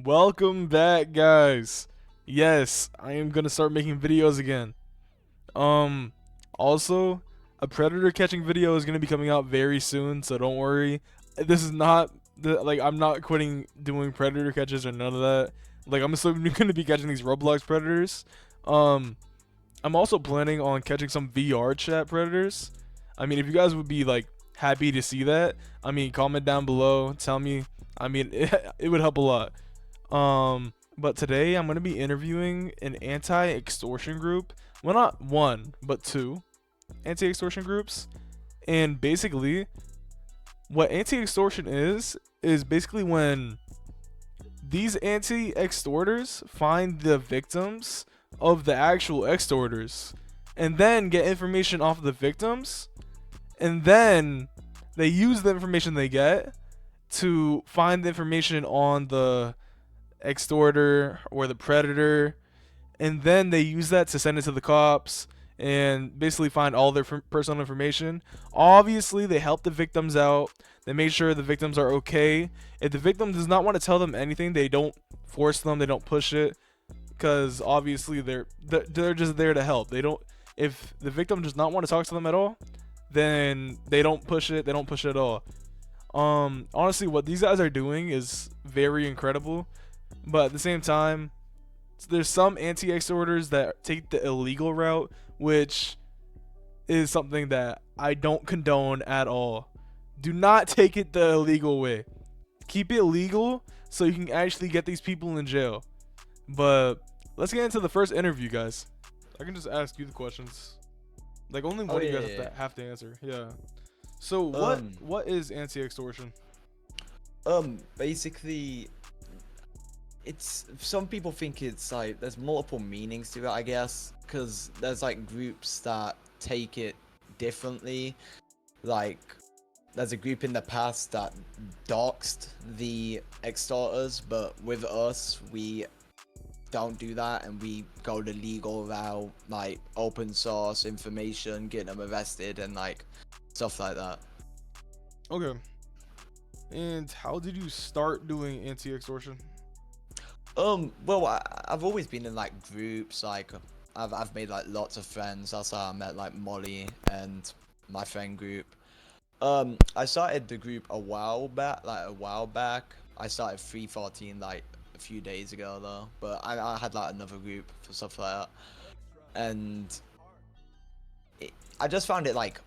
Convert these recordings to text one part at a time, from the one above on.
Welcome back, guys. Yes, I am gonna start making videos again. Um, also, a predator catching video is gonna be coming out very soon, so don't worry. This is not I'm not quitting doing predator catches or none of that. Like, I'm still gonna be catching these Roblox predators. Um, I'm also planning on catching some VR chat predators. I mean, if you guys would be like happy to see that, I mean, comment down below. Tell me. I mean, it would help a lot. But today I'm gonna be interviewing an anti-extortion group. Well, not one, but two anti-extortion groups. And basically, what anti-extortion is basically when these anti-extorters find the victims of the actual extorters, and then get information off of the victims, and then they use the information they get to find the information on the extorter or the predator, and then they use that to send it to the cops and basically find all their personal information. Obviously, they help the victims out. They make sure the victims are okay. If the victim does not want to tell them anything, they don't force them. They don't push it, because obviously they're just there to help. They don't. If the victim does not want to talk to them at all, then they don't push it. They don't push it at all. Honestly, what these guys are doing is very incredible. But at the same time, there's some anti-extorters that take the illegal route, which is something that I don't condone at all. Do not take it the illegal way. Keep it legal so you can actually get these people in jail. But let's get into the first interview, guys. I can just ask you the questions. Like, only one of you guys have to answer. Yeah. So what is anti-extortion? Basically, it's some people think it's like there's multiple meanings to it, I guess, because there's like groups that take it differently. Like, there's a group in the past that doxed the extorters, but with us, we don't do that, and we go the legal route, like open source information, getting them arrested, and like stuff like that. Okay. And how did you start doing anti-extortion? Well, I've always been in like groups. Like, I've made like lots of friends. That's how I met like Molly and my friend group. I started the group a while back. I started 314 like a few days ago though. But I had like another group for stuff like that, and I just found it like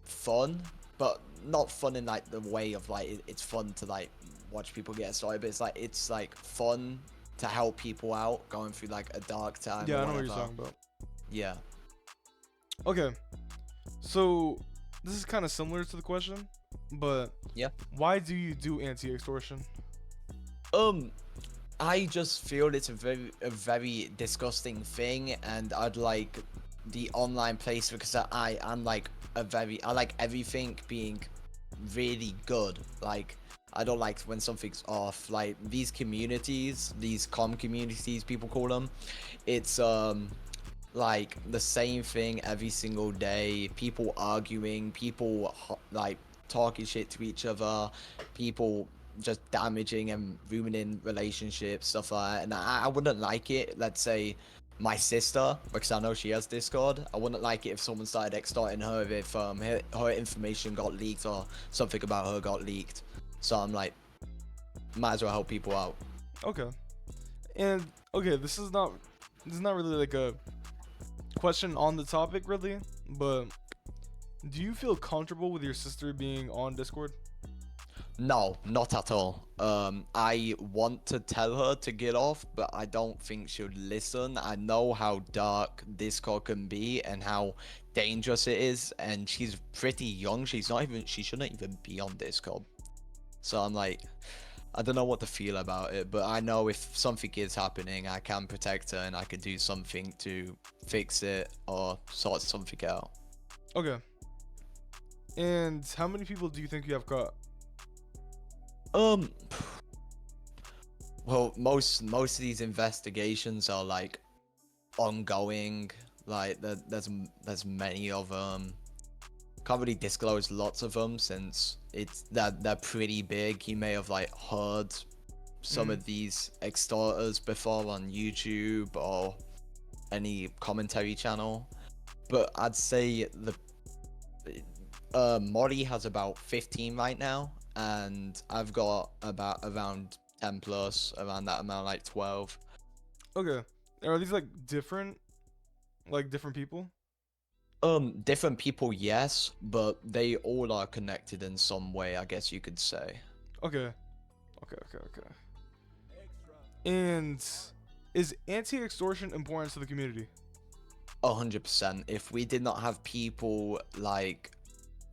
fun, but not fun in like the way of like it's fun to like watch people get started. But it's like fun to help people out going through like a dark time. Yeah, or I know what whatever. you're talking about. Yeah. Okay. So this is kind of similar to the question, but Yeah. why do you do anti-extortion? I just feel it's a very disgusting thing, and I'd like the online place because I'm like I like everything being really good. Like, I don't like when something's off. Like, these communities, these communities, people call them, it's like the same thing every single day. People arguing, people like talking shit to each other, people just damaging and ruining relationships, stuff like that. And I wouldn't like it. Let's say my sister, because I know she has Discord. I wouldn't like it if someone started extorting her if her information got leaked or something about her got leaked. So I'm like, might as well help people out. Okay. And okay, this is not really like a question on the topic really, but do you feel comfortable with your sister being on Discord? No, not at all. I want to tell her to get off, but I don't think she'll listen. I know how dark Discord can be and how dangerous it is, and she's pretty young. She shouldn't even be on Discord. So I'm like, I don't know what to feel about it, but I know if something is happening, I can protect her and I can do something to fix it or sort something out. Okay. And how many people do you think you have caught? Um, well, most of these investigations are like ongoing. Like, there's many of them. Can't really disclose lots of them since they're pretty big. You may have like heard some of these extorters before on YouTube or any commentary channel, but I'd say the Mori has about 15 right now, and I've got about around 10 plus, around that amount, like 12. Okay. Are these like different people? Different people, yes, but they all are connected in some way, I guess you could say. Okay. Okay. And is anti-extortion important to the community? 100%. If we did not have people like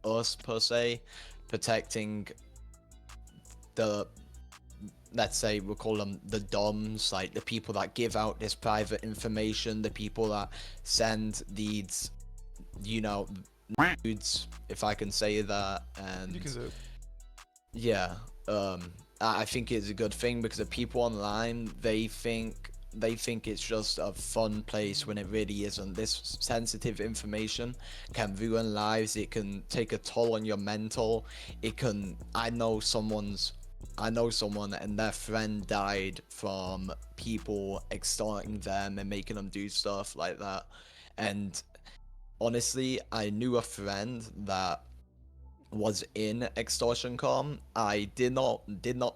us per se protecting the, let's say we'll call them the DOMs, like the people that give out this private information, the people that send these, you know, nudes, if I can say that. And You can say it. yeah, I think it's a good thing, because the people online, they think it's just a fun place when it really isn't. This sensitive information can ruin lives. It can take a toll on your mental. It can. I know someone and their friend died from people extorting them and making them do stuff like that. And honestly, I knew a friend that was in extortion com. I did not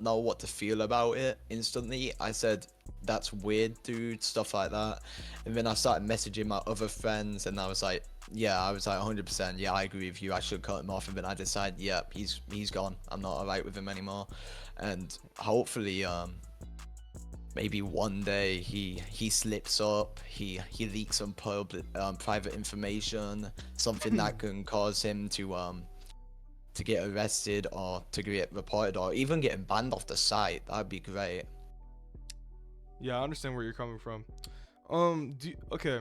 know what to feel about it instantly. I said, that's weird, dude, stuff like that. And then I started messaging my other friends, and I was like 100%, yeah, I agree with you, I should cut him off. And then I decided, yeah, he's gone, I'm not alright with him anymore. And hopefully maybe one day he slips up, he leaks some private information, something that can cause him to get arrested or to get reported or even getting banned off the site. That'd be great. Yeah, I understand where you're coming from. Okay.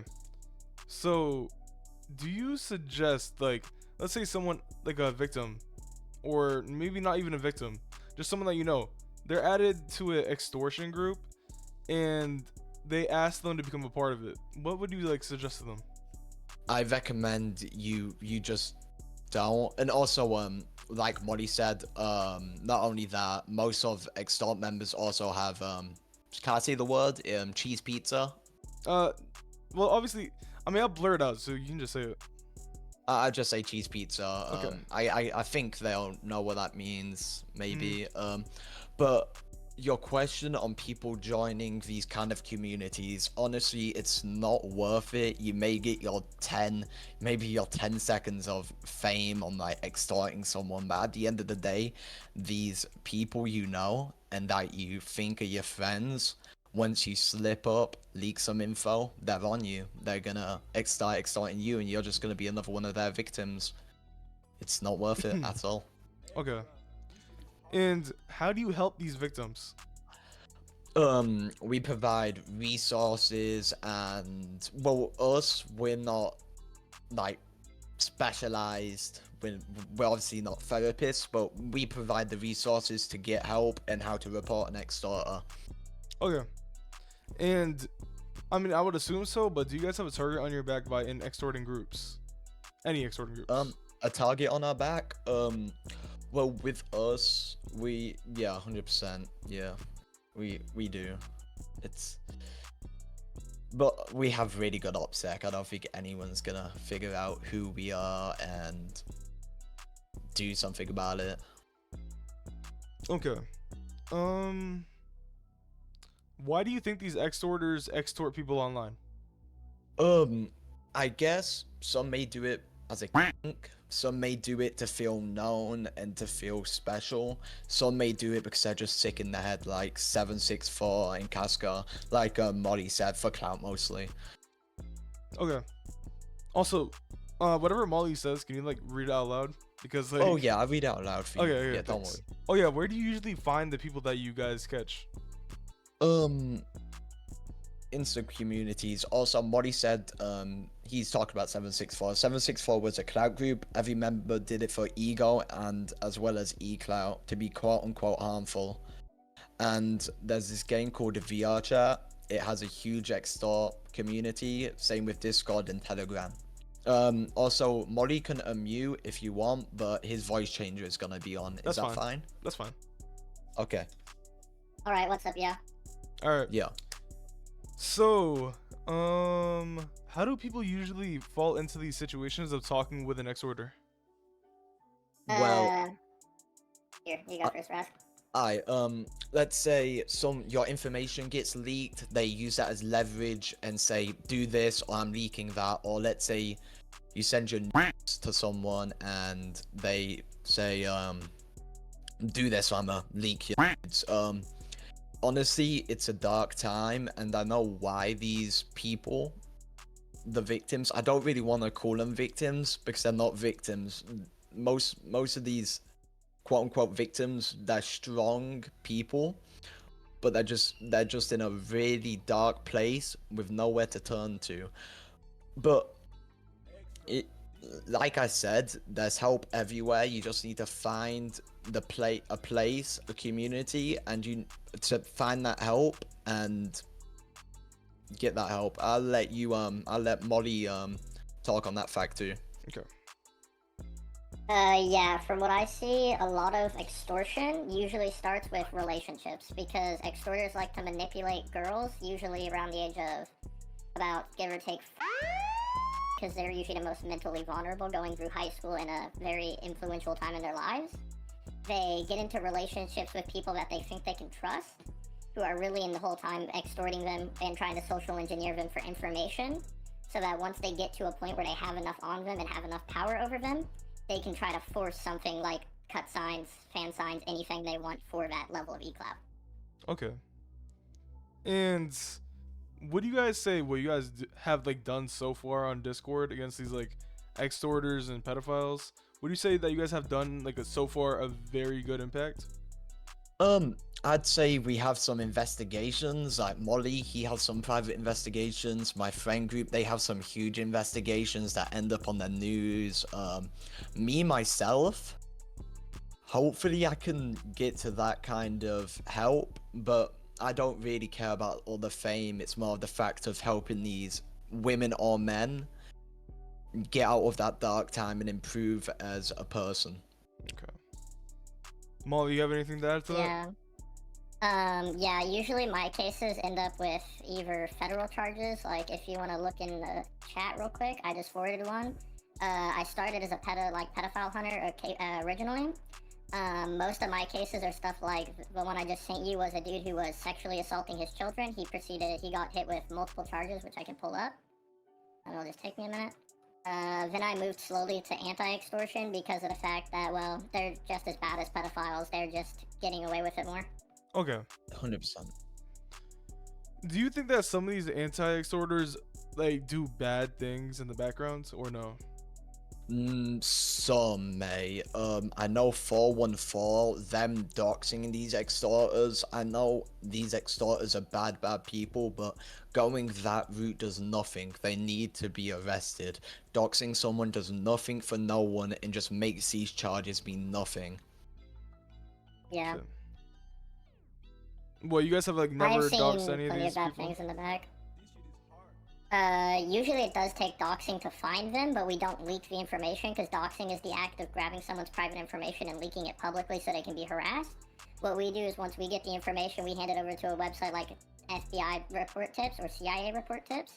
So, do you suggest, like, let's say someone like a victim, or maybe not even a victim, just someone that you know, they're added to an extortion group, and they ask them to become a part of it. What would you like suggest to them? I recommend you just don't. And also like what he said, not only that, most of extort members also have can I say the word cheese pizza? Well, obviously, I mean, I'll blur it out, so you can just say it. I just say cheese pizza. Okay. I think they'll know what that means, maybe. Mm. But your question on people joining these kind of communities, honestly, it's not worth it. You may get maybe your 10 seconds of fame on like extorting someone, but at the end of the day, these people you know and that you think are your friends, once you slip up, leak some info, they're on you. They're gonna start extorting you, and you're just gonna be another one of their victims. It's not worth it at all. Okay. And how do you help these victims? We provide resources, and well, we're not like specialized. We're obviously not therapists, but we provide the resources to get help and how to report an extorter. Okay. And I mean, I would assume so, but do you guys have a target on your back by in extorting groups? Any extorting groups? A target on our back? Well, with us, yeah, 100%, yeah, we do. But we have really good OPSEC. I don't think anyone's gonna figure out who we are and do something about it. Okay. Why do you think these extorters extort people online? I guess some may do it as a kink. Some may do it to feel known and to feel special. Some may do it because they're just sick in the head, like 764 in Casca, like Mori said, for clout mostly. Okay. Also, whatever Molly says, can you like read it out loud? Because like. Oh yeah, I read out loud for you. Okay. Yeah, don't Thanks. worry. Oh yeah, where do you usually find the people that you guys catch? Instant communities. Also, Mori said he's talked about 764. 764 was a clout group. Every member did it for ego and as well as e-clout to be quote unquote harmful. And there's this game called VR Chat. It has a huge extort community. Same with Discord and Telegram. Also, Mori can unmute if you want, but his voice changer is gonna be on. Is that fine? That's fine. Okay. All right, what's up, yeah? All right. Yeah. So, how do people usually fall into these situations of talking with an extorter? Well, Uh, Here, you go uh, first, Raz. let's say your information gets leaked, they use that as leverage and say, do this or I'm leaking that. Or let's say you send your nudes to someone and they say, do this or I'm gonna leak your nudes. Honestly, it's a dark time, and I know why these people, the victims, I don't really want to call them victims because they're not victims. Most of these quote unquote victims, they're strong people, but they're just in a really dark place with nowhere to turn to. But it, like I said, there's help everywhere. You just need to find a place, a community, and you to find that help and get that help. I'll let Molly talk on that fact too. Okay. Yeah, from what I see, a lot of extortion usually starts with relationships because extorters like to manipulate girls, usually around the age of about give or take, because they're usually the most mentally vulnerable going through high school in a very influential time in their lives. They get into relationships with people that they think they can trust, who are really in the whole time extorting them and trying to social engineer them for information, so that once they get to a point where they have enough on them and have enough power over them, they can try to force something like cut signs, fan signs, anything they want for that level of ECLAP. Okay. And what do you guys say? What you guys have like done so far on Discord against these like extorters and pedophiles? Would you say that you guys have done like so far a very good impact? I'd say we have some investigations, like Molly, he has some private investigations. My friend group, they have some huge investigations that end up on the news. Me, myself, hopefully I can get to that kind of help, but I don't really care about all the fame. It's more of the fact of helping these women or men get out of that dark time and improve as a person. Okay. Molly, you have anything to add to that? Yeah. Yeah, usually my cases end up with either federal charges, like if you want to look in the chat real quick, I just forwarded one. I started as a pedophile hunter originally. Most of my cases are stuff like the one I just sent you was a dude who was sexually assaulting his children. He got hit with multiple charges, which I can pull up. It'll just take me a minute. Then I moved slowly to anti-extortion because of the fact that, well, they're just as bad as pedophiles. They're just getting away with it more. Okay. 100%. Do you think that some of these anti-extorters like do bad things in the background or no? Some may. I know 414, them doxing these extorters. I know these extorters are bad people, but going that route does nothing. They need to be arrested. Doxing someone does nothing for no one and just makes these charges mean nothing. Yeah. Okay. Well, you guys have like never I've seen doxed any of plenty these of bad people? things in the back. Usually it does take doxing to find them, but we don't leak the information because doxing is the act of grabbing someone's private information and leaking it publicly so they can be harassed. What we do is once we get the information, we hand it over to a website like FBI report tips or CIA report tips.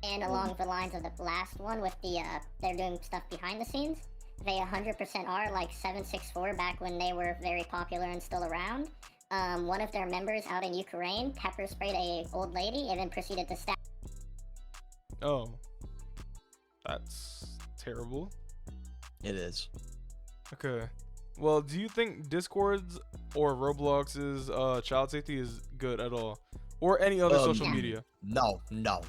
And along the lines of the last one with the, they're doing stuff behind the scenes, they 100% are, like 764 back when they were very popular and still around. One of their members out in Ukraine pepper sprayed a old lady and then proceeded to stab. Oh, that's terrible. It is. Okay. Well, do you think Discord's or Roblox's child safety is good at all, or any other social Yeah. media? No. Not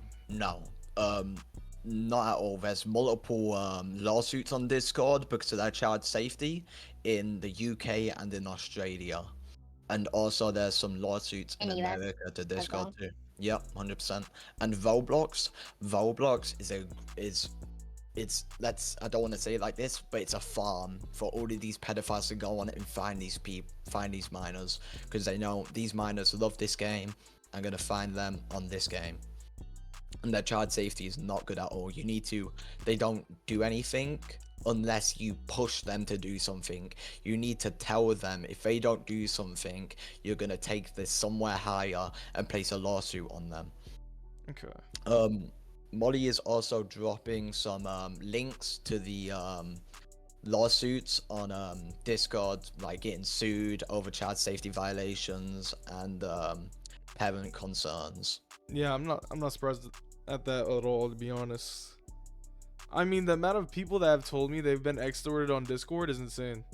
at all. There's multiple lawsuits on Discord because of their child safety in the UK and in Australia. And also there's some lawsuits in In the US America to as Discord well. too. Yep, 100%. And Roblox is I don't want to say it like this, but it's a farm for all of these pedophiles to go on it and find these minors because they know these minors love this game. I'm gonna find them on this game. And their child safety is not good at all. They don't do anything unless you push them to do something. You need to tell them if they don't do something, you're gonna take this somewhere higher and place a lawsuit on them. Okay. Molly is also dropping some links to the lawsuits on Discord, like getting sued over child safety violations and parent concerns. Yeah, I'm not surprised at that at all, to be honest. I mean, the amount of people that have told me they've been extorted on Discord is insane.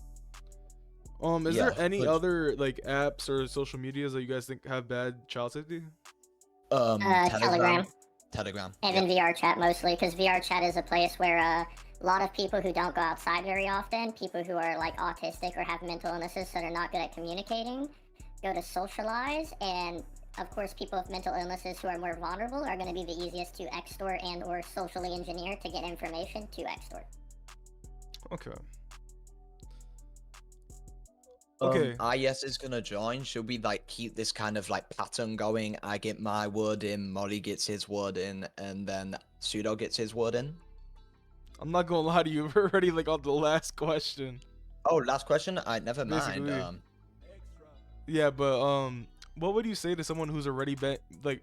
Is Yeah, there any but other like apps or social medias that you guys think have bad child safety? Telegram. Telegram. And then VR chat mostly, because VR chat is a place where a lot of people who don't go outside very often, people who are like autistic or have mental illnesses that are not good at communicating, go to socialize, and of course people with mental illnesses who are more vulnerable are going to be the easiest to extort and or socially engineer to get information to extort. Okay. Okay. IS is gonna join. Should we like keep this kind of like pattern going? I get my word in, Molly gets his word in, and then Pseudo gets his word in. I'm not gonna lie to you, we're already like on the last question. Oh, last question. I never mind. Basically. Yeah, but what would you say to someone who's already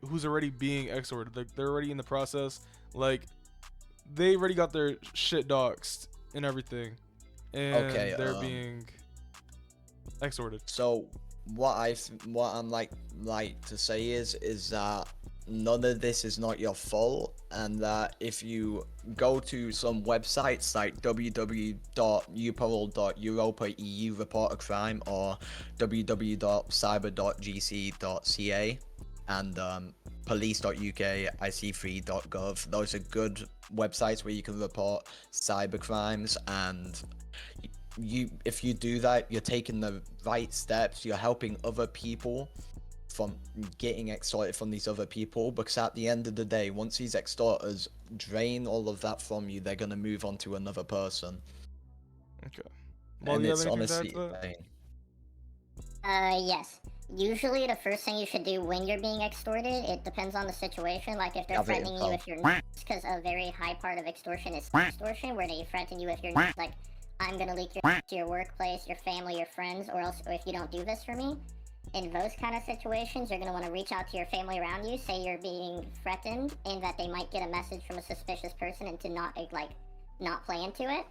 who's already being extorted? Like they're already in the process, like they already got their shit doxed and everything, and Okay, they're being extorted. So what I'm like to say is that none of this is not your fault, and that if you go to some websites like www.upol.europa.eu report a crime or www.cyber.gc.ca and police.uk ic3.gov, those are good websites where you can report cyber crimes, and if you do that, you're taking the right steps, you're helping other people from getting extorted from these other people, because at the end of the day, once these extorters drain all of that from you, they're going to move on to another person. Okay. Well, And you have it's anything to add honestly to that? insane. Yes. Usually the first thing you should do when you're being extorted, it depends on the situation. Like if they're Have it threatening you if you're because a very high part of extortion is extortion, where they threaten you if you're like, I'm gonna leak your to your workplace, your family, your friends, or if you don't do this for me. In those kind of situations, you're gonna want to reach out to your family around you, say you're being threatened, and that they might get a message from a suspicious person, and to not play into it.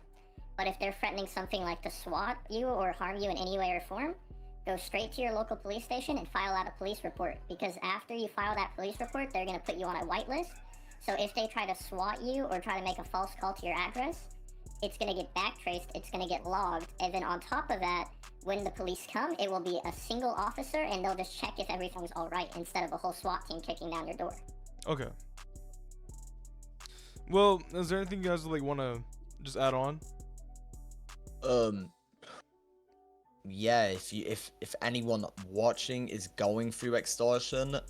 But if they're threatening something like to swat you or harm you in any way or form, go straight to your local police station and file out a police report. Because after you file that police report, they're gonna put you on a whitelist. So if they try to swat you or try to make a false call to your address, it's going to get backtraced, it's going to get logged, and then on top of that, when the police come, it will be a single officer, and they'll just check if everything's alright, instead of a whole SWAT team kicking down your door. Okay. Well, is there anything you guys like want to just add on? Yeah, if anyone watching is going through extortion,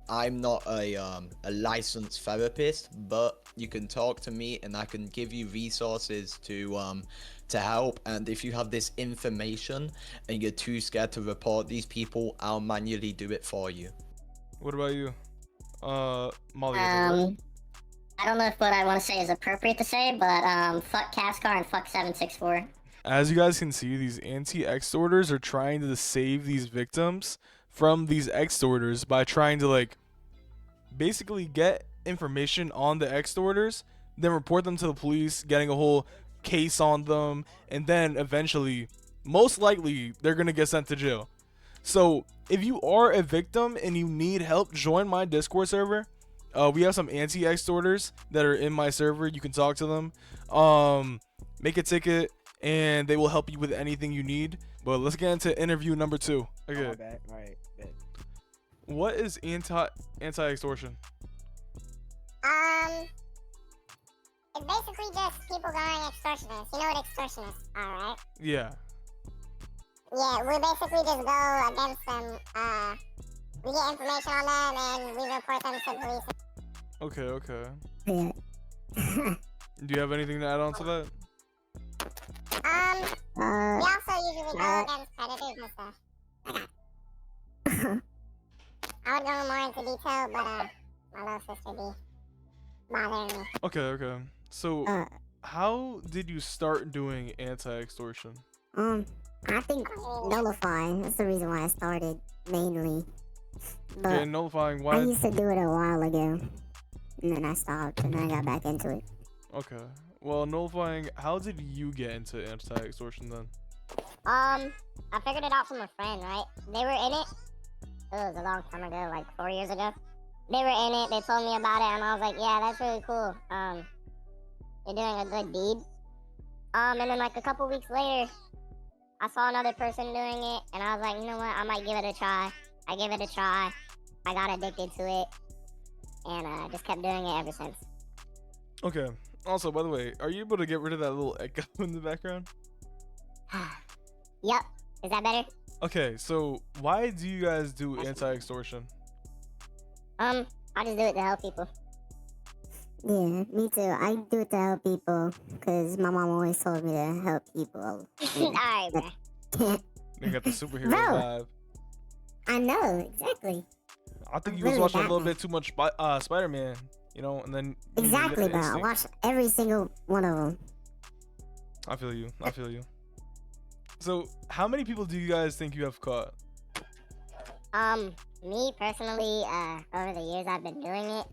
I'm not a licensed therapist, but you can talk to me and I can give you resources to help. And if you have this information and you're too scared to report these people, I'll manually do it for you. What about you, Molly? I don't know if what I want to say is appropriate to say, but fuck Cascar and fuck 764. As you guys can see, these anti-extorters are trying to save these victims from these extorters by trying to like basically get information on the extorters, then report them to the police, getting a whole case on them, and then eventually, most likely, they're gonna get sent to jail. So if you are a victim and you need help, join my Discord server. We have some anti-extorters that are in my server. You can talk to them, make a ticket, and they will help you with anything you need. But let's get into interview number 2. Okay. Oh, bad. All right, bad. What is anti-extortion? It's basically just people going extortionists. You know what extortionists are, right? Yeah. Yeah, we basically just go against them. We get information on them and we report them to police. Okay. Do you have anything to add on to that? We also usually go against predators and stuff. I would go more into detail, but my little sister be bothering me. Okay. So how did you start doing anti-extortion? I think nullify. That's the reason why I started mainly. But Okay, nullifying. I Why? used to do it a while ago, and then I stopped, and then I got back into it. Okay. Well, nullifying. How did you get into anti-extortion then? I figured it out from a friend, right? They were in it. It was a long time ago, like 4 years ago. They were in it. They told me about it, and I was like, yeah, that's really cool. You're doing a good deed. And then like a couple weeks later, I saw another person doing it, and I was like, you know what? I might give it a try. I gave it a try. I got addicted to it, and just kept doing it ever since. Okay. Also, by the way, are you able to get rid of that little echo in the background? Yup. Is that better? Okay, so why do you guys do anti-extortion? I just do it to help people. Yeah, me too. I do it to help people, because my mom always told me to help people. Alright, bro. You got the superhero Bro. vibe. I know, exactly. I think I'm you was really watching a little Batman. bit too much Spider-Man, you know, and then you Exactly, get the bro. I instinct. watched every single one of them. I feel you. I feel you. So, how many people do you guys think you have caught? Me personally, over the years I've been doing it,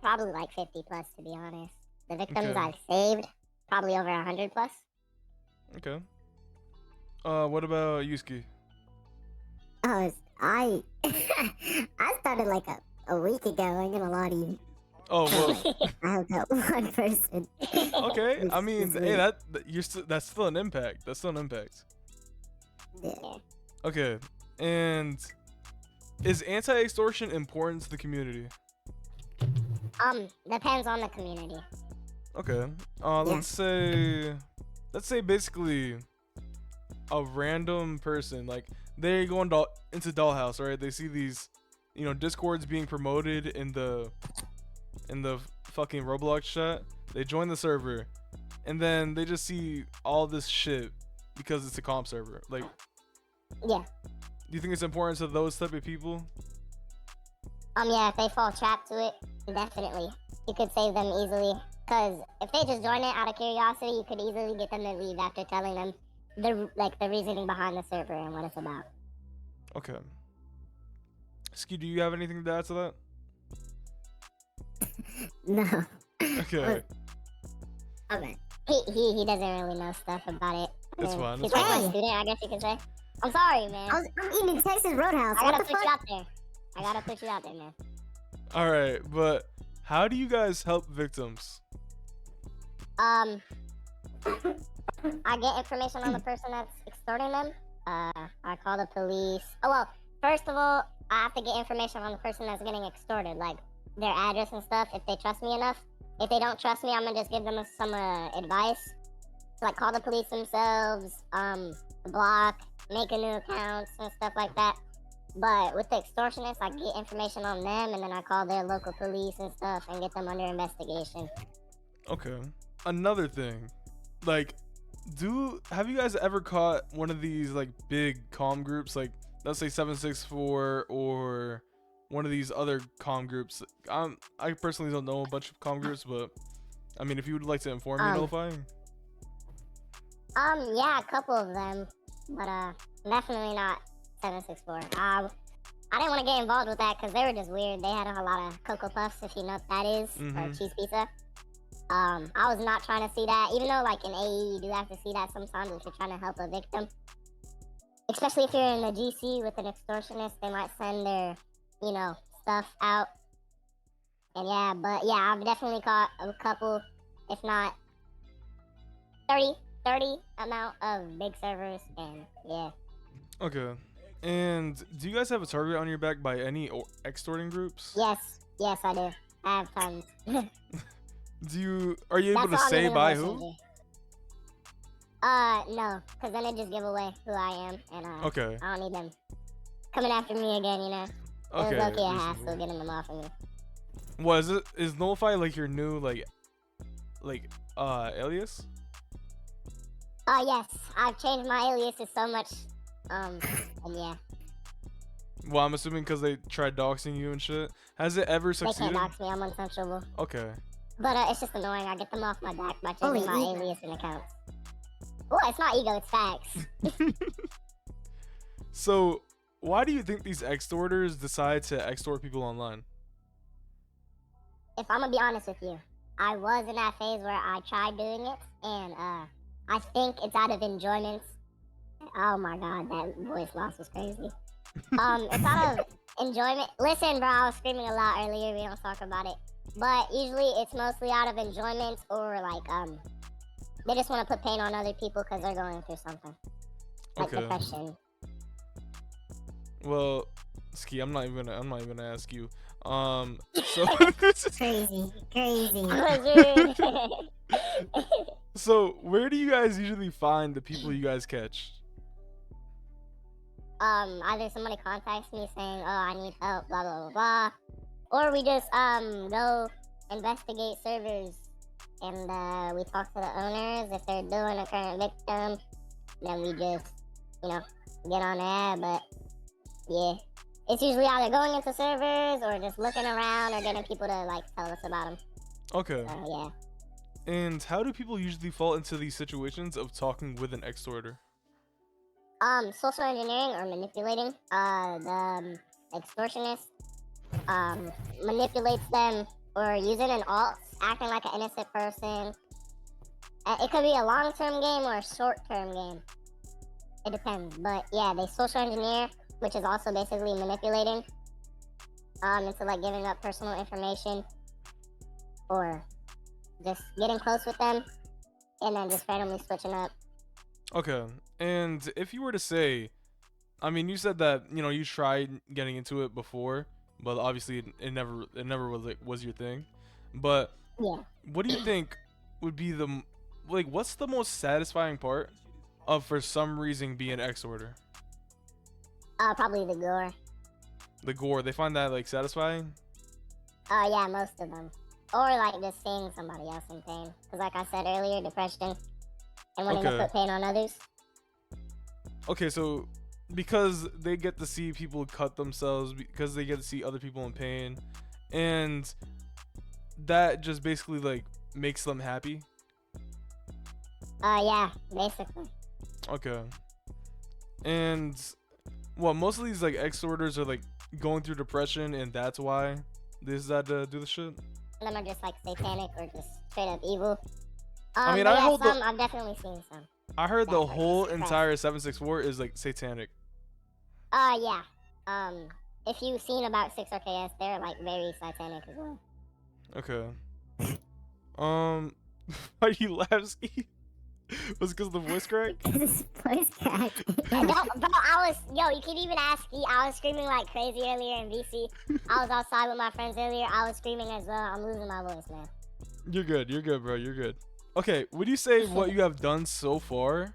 probably like 50 plus to be honest. The victims Okay. I've saved, probably over 100 plus. Okay. What about Yuski? Oh, I I started like a week ago. I ain't gonna lie to you. Oh well. I hooked up one person. Okay. I mean, It's hey, weird. that's still an impact. That's still an impact. Yeah. Okay. And is anti-extortion important to the community? Depends on the community. Okay. Let's say basically a random person, like they go into Dollhouse, right? They see these, Discords being promoted in the fucking Roblox chat. They join the server, and then they just see all this shit because it's a comp server. Like, Yeah. do you think it's important to those type of people? Yeah, if they fall trapped to it, definitely. You could save them easily. Cause if they just join it out of curiosity, you could easily get them to leave after telling them the reasoning behind the server and what it's about. Okay. Ski, do you have anything to add to that? No. Okay. Okay. He doesn't really know stuff about it. That's fine, He's that's like fine. my student, I guess you could say. I'm sorry, man. I'm eating Texas Roadhouse. I What gotta the put you fuck? out there. I gotta put you out there, man. All right, but how do you guys help victims? I get information on the person that's extorting them. I call the police. Oh well, first of all, I have to get information on the person that's getting extorted, like their address and stuff. If they trust me enough. If they don't trust me, I'm gonna just give them some advice. So, like call the police themselves, block, make a new account and stuff like that. But with the extortionists, I get information on them, and then I call their local police and stuff and get them under investigation. Okay. Another thing, like, have you guys ever caught one of these like big comm groups, like let's say 764 or one of these other comm groups? I personally don't know a bunch of comm groups, but I mean, if you would like to inform me, notifying. Yeah, a couple of them, but definitely not 764. I didn't want to get involved with that because they were just weird. They had a lot of Cocoa Puffs, if you know what that is, or cheese pizza. I was not trying to see that, even though like in AE you do have to see that sometimes if you're trying to help a victim. Especially if you're in the GC with an extortionist, they might send their, stuff out. And yeah, I've definitely caught a couple, if not 30 amount of big servers, and yeah. Okay. And do you guys have a target on your back by any extorting groups? Yes, I do. I have tons. Are you able to say by who? No, because then it just give away who I am, and Okay. I don't need them coming after me again, Okay. It was okay a reasonable. hassle getting them off of me. Is Nullify like your new alias? Yes, I've changed my aliases so much, and yeah, Well, I'm assuming because they tried doxing you and shit. Has it ever they can't succeeded? dox me, I'm untouchable. Okay. But it's just annoying. I get them off my back by Oh, changing my ego. alias and accounts. Well, it's not ego, it's facts. So, why do you think these extorters decide to extort people online? If I'm gonna be honest with you, I was in that phase where I tried doing it, and I think it's out of enjoyment. Oh my god, that voice loss was crazy. It's out of enjoyment. Listen, bro, I was screaming a lot earlier. We don't talk about it, but usually it's mostly out of enjoyment or like they just want to put pain on other people because they're going through something like Okay. depression. Well, Ski, I'm not even gonna ask you. So Crazy. so where do you guys usually find the people you guys catch? Either somebody contacts me saying, "Oh, I need help," blah blah blah blah, or we just go investigate servers and we talk to the owners if they're doing a current victim. Then we just, get on there. But yeah, it's usually either going into servers or just looking around or getting people to like tell us about them. Okay. So yeah. And how do people usually fall into these situations of talking with an extorter? Social engineering or manipulating. The extortionist manipulates them or using an alt, acting like an innocent person. It could be a long-term game or a short-term game. It depends. But yeah, they social engineer, which is also basically manipulating into like giving up personal information or just getting close with them and then just randomly switching up. Okay. And if you were to say, I mean, you said that you tried getting into it before, but obviously it never was your thing. But Yeah. what do you think would be what's the most satisfying part of for some reason being an extorter? Probably the gore. The gore. They find that like satisfying. Yeah, most of them. Or like just seeing somebody else in pain. Because like I said earlier, depression and wanting to Okay. put pain on others. Okay, so because they get to see people cut themselves, because they get to see other people in pain, and that just basically like makes them happy. Yeah, basically. Okay. And most of these like extorters are like going through depression, and that's why they decide to do the shit. Some of them are just like satanic or just straight up evil. I mean, but I yeah, hold some, I've definitely seen some. I heard the That's like whole depressed. entire 764 is like satanic. Yeah. If you've seen about 6RKS, they're like very satanic as well. Okay. Why do you laugh, Ski? Was it because of the voice crack? This voice crack. No, bro, you can even ask me. I was screaming like crazy earlier in VC. I was outside with my friends earlier. I was screaming as well. I'm losing my voice, man. You're good, bro. You're good. Okay, would you say what you have done so far,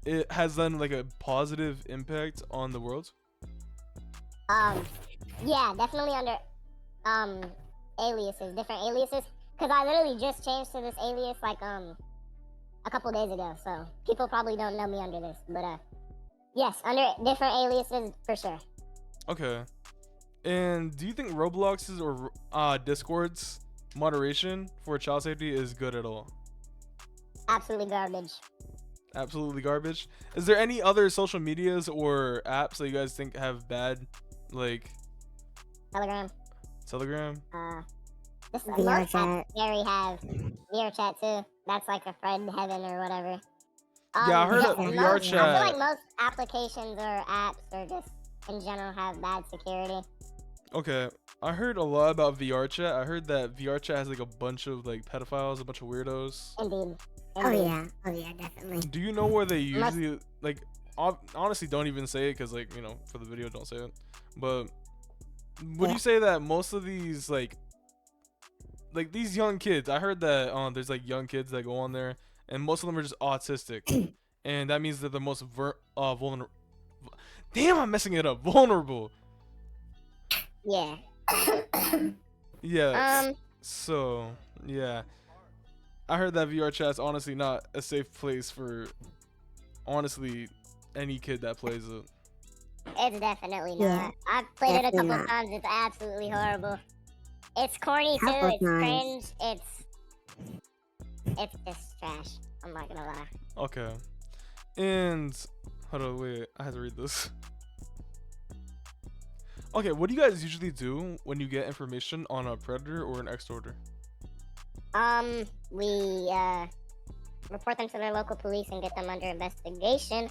it has done like a positive impact on the world? Yeah, definitely under aliases, different aliases. Cause I literally just changed to this alias like a couple days ago, so people probably don't know me under this, but yes, under different aliases for sure. Okay. And do you think Roblox's or Discord's moderation for child safety is good at all? Absolutely garbage. Absolutely garbage. Is there any other social medias or apps that you guys think have bad, like Telegram. This VR most chat. apps very have VR chat too. That's like a friend heaven or whatever. Yeah, I heard of most- VR I chat. feel like most applications or apps or just in general have bad security. Okay, I heard a lot about VR chat. I heard that VR chat has like a bunch of like pedophiles, a bunch of weirdos. Indeed. Oh yeah, definitely. Do you know where they usually like? Honestly, don't even say it because like for the video, don't say it. But would Yeah. you say that most of these like these young kids? I heard that there's like young kids that go on there, and most of them are just autistic, and that means they're the most vulnerable. Damn, I'm messing it up. Vulnerable. Yeah. Yeah. So yeah, I heard that VR chat's honestly not a safe place for honestly any kid that plays it. It's definitely Yeah, not. I've played it a definitely couple not. times. It's absolutely horrible. It's corny too. Couple It's times. cringe. It's it's just trash. I'm not gonna lie. Okay. And hold on, wait, I had to read this. Okay, what do you guys usually do when you get information on a predator or an extorter? We report them to their local police and get them under investigation.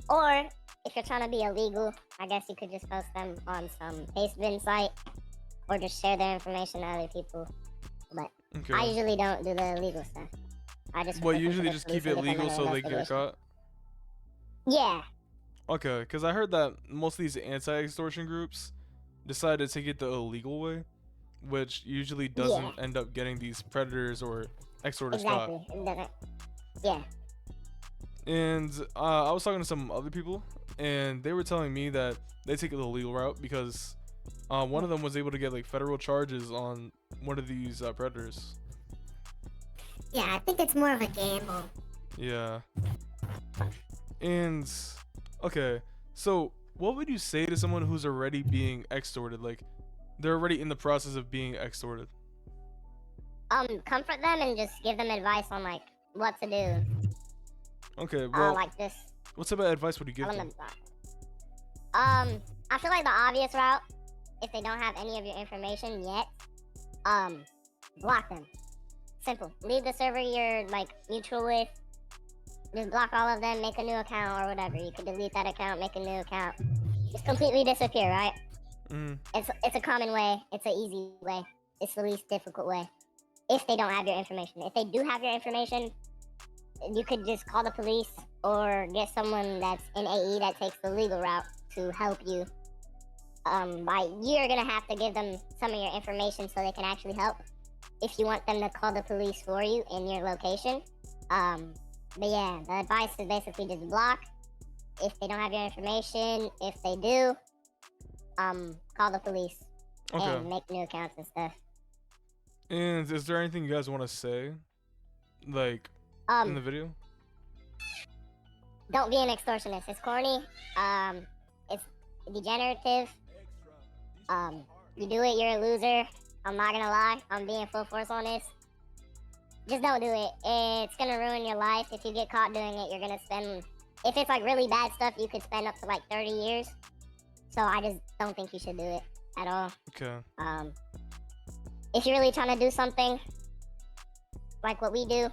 Or if you're trying to be illegal, I guess you could just post them on some pastebin site or just share their information to other people. But Okay. I usually don't do the illegal stuff. I just Well, report them to usually the just police keep it and get them legal under so they get investigation. caught. Yeah. Okay, because I heard that most of these anti-extortion groups decide to take it the illegal way, which usually doesn't end up getting these predators or extorters caught. Exactly. It doesn't. Yeah. And I was talking to some other people, and they were telling me that they take the legal route because one of them was able to get like federal charges on one of these predators. Yeah, I think it's more of a gamble. Yeah. And okay, so what would you say to someone who's already being extorted? Like they're already in the process of being extorted. Comfort them and just give them advice on like what to do. Okay, well, Like this. what type of advice would you give Tell them? them I feel like the obvious route, if they don't have any of your information yet, block them. Simple. Leave the server you're like mutual with. Just block all of them, make a new account or whatever. You can delete that account, make a new account. Just completely disappear, right? It's a common way. It's an easy way. It's the least difficult way. If they don't have your information. If they do have your information, you could just call the police or get someone that's in AE that takes the legal route to help you. You're gonna have to give them some of your information so they can actually help. If you want them to call the police for you in your location. But yeah, the advice is basically just block if they don't have your information. If they do, call the police and make new accounts and stuff. And is there anything you guys want to say, like in the video? Don't be an extortionist. It's corny. It's degenerative. You do it, you're a loser. I'm not gonna lie. I'm being full force on this. Just don't do it. It's gonna ruin your life. If you get caught doing it, you're gonna spend, if it's like really bad stuff, you could spend up to like 30 years. So I just don't think you should do it at all. Okay. If you're really trying to do something like what we do,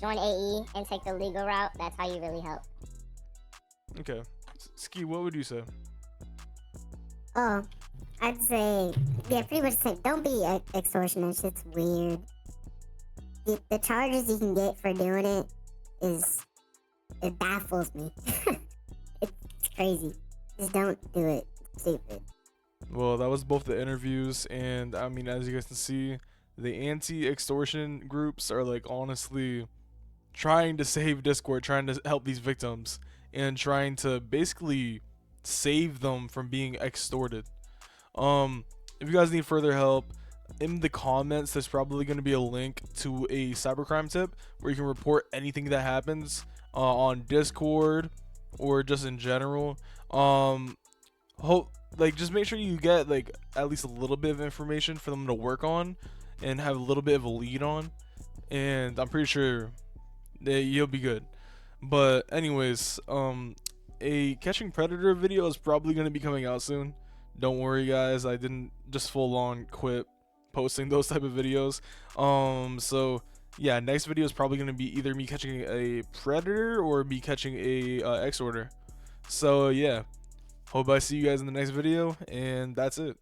join AE and take the legal route. That's how you really help. Okay. Ski, what would you say? Oh, I'd say, yeah, pretty much say, don't be an extortionist. It's weird. The charges you can get for doing it it baffles me. It's crazy. Just don't do it. It's stupid. Well, that was both the interviews, and I mean, as you guys can see, the anti-extortion groups are like honestly trying to save Discord, trying to help these victims, and trying to basically save them from being extorted. If you guys need further help, in the comments there's probably going to be a link to a cybercrime tip where you can report anything that happens on Discord or just in general. Just make sure you get like at least a little bit of information for them to work on and have a little bit of a lead on, and I'm pretty sure that you'll be good. But anyways, a catching predator video is probably going to be coming out soon. Don't worry guys, I didn't just full on quit posting those type of videos. So yeah, next video is probably going to be either me catching a predator or me catching a extorter. So yeah, hope I see you guys in the next video, and that's it.